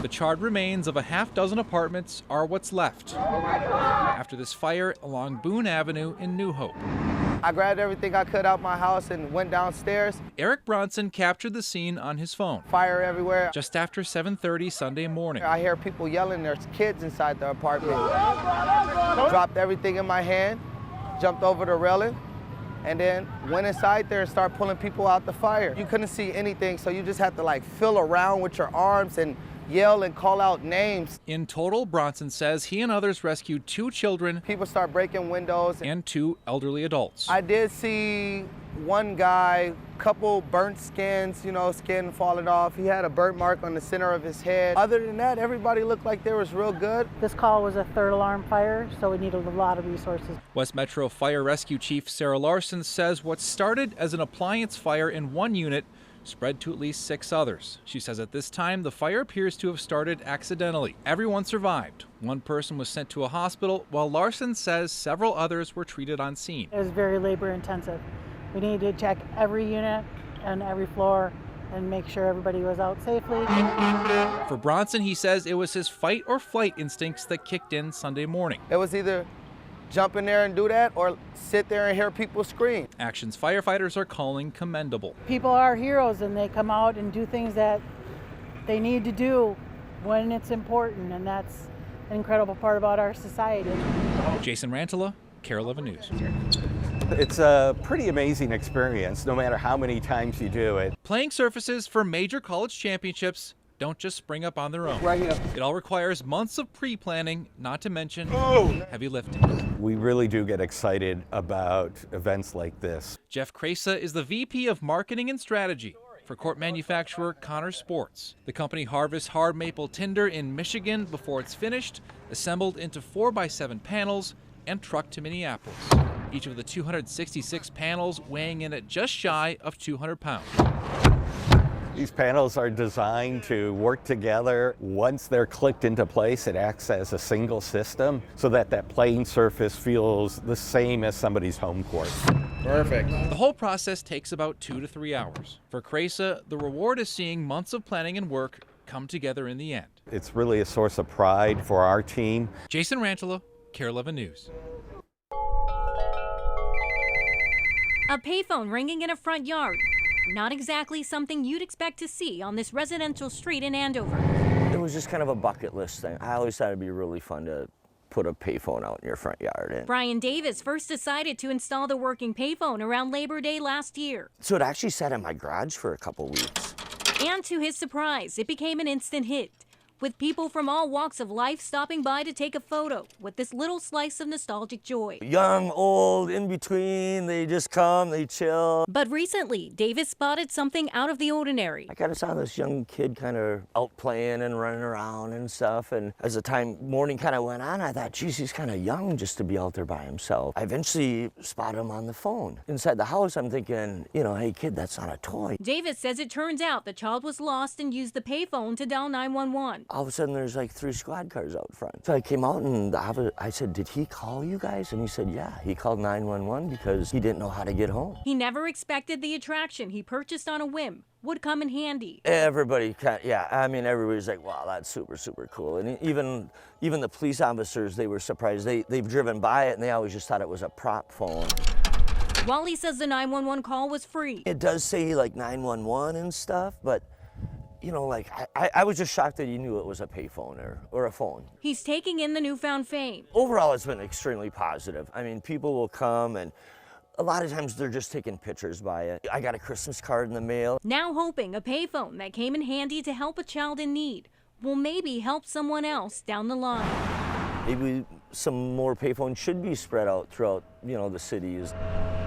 The charred remains of a half-dozen apartments are what's left after this fire along Boone Avenue in New Hope. I grabbed everything I could out my house and went downstairs. Eric Bronson captured the scene on his phone. Fire everywhere. Just after 7:30 Sunday morning. I hear people yelling, there's kids inside the apartment. Dropped everything in my hand, jumped over the railing, and then went inside there and started pulling people out the fire. You couldn't see anything, so you just had to like feel around with your arms and yell and call out names. In total, Bronson says he and others rescued 2 children. People start breaking windows. And 2 elderly adults. I did see one guy, couple burnt skins, skin falling off. He had a burnt mark on the center of his head. Other than that, everybody looked like they was real good. This call was a 3rd alarm fire, so we needed a lot of resources. West Metro Fire Rescue Chief Sarah Larson says what started as an appliance fire in one unit spread to at least 6 others. She says at this time, the fire appears to have started accidentally. Everyone survived. One person was sent to a hospital, while Larson says several others were treated on scene. It was very labor intensive. We needed to check every unit and every floor and make sure everybody was out safely. For Bronson, he says it was his fight or flight instincts that kicked in Sunday morning. It was either jump in there and do that or sit there and hear people scream. Actions firefighters are calling commendable. People are heroes and they come out and do things that they need to do when it's important, and that's an incredible part about our society. Jason Rantala, KARE 11 News. It's a pretty amazing experience, no matter how many times you do it. Playing surfaces for major college championships don't just spring up on their own. Right here. It all requires months of pre-planning, not to mention heavy lifting. We really do get excited about events like this. Jeff Kresa is the VP of Marketing and Strategy for cork manufacturer Connor Sports. The company harvests hard maple tinder in Michigan before it's finished, assembled into 4x7 panels, and trucked to Minneapolis. Each of the 266 panels weighing in at just shy of 200 pounds. These panels are designed to work together. Once they're clicked into place, it acts as a single system so that that playing surface feels the same as somebody's home court. Perfect. The whole process takes about 2 to 3 hours. For Kresa, the reward is seeing months of planning and work come together in the end. It's really a source of pride for our team. Jason Rantala, KARE 11 News. A payphone ringing in a front yard. Not exactly something you'd expect to see on this residential street in Andover. It was just kind of a bucket list thing. I always thought it'd be really fun to put a payphone out in your front yard. Brian Davis first decided to install the working payphone around Labor Day last year. So it actually sat in my garage for a couple weeks. And to his surprise, it became an instant hit, with people from all walks of life stopping by to take a photo with this little slice of nostalgic joy. Young, old, in between, they just come, they chill. But recently, Davis spotted something out of the ordinary. I kind of saw this young kid kind of out playing and running around and stuff, and as the morning kind of went on, I thought, geez, he's kind of young just to be out there by himself. I eventually spotted him on the phone. Inside the house, I'm thinking, hey kid, that's not a toy. Davis says it turns out the child was lost and used the payphone to dial 911. All of a sudden, there's like 3 squad cars out front. So I came out and I said, did he call you guys? And he said, yeah, he called 911 because he didn't know how to get home. He never expected the attraction he purchased on a whim would come in handy. Everybody's like, wow, that's super, super cool. And even the police officers, they were surprised. They've driven by it and they always just thought it was a prop phone. Wally says the 911 call was free. It does say like 911 and stuff, but I was just shocked that he knew it was a payphone or a phone. He's taking in the newfound fame. Overall, it's been extremely positive. I mean, people will come and a lot of times they're just taking pictures by it. I got a Christmas card in the mail. Now hoping a payphone that came in handy to help a child in need will maybe help someone else down the line. Maybe some more payphones should be spread out throughout, the cities.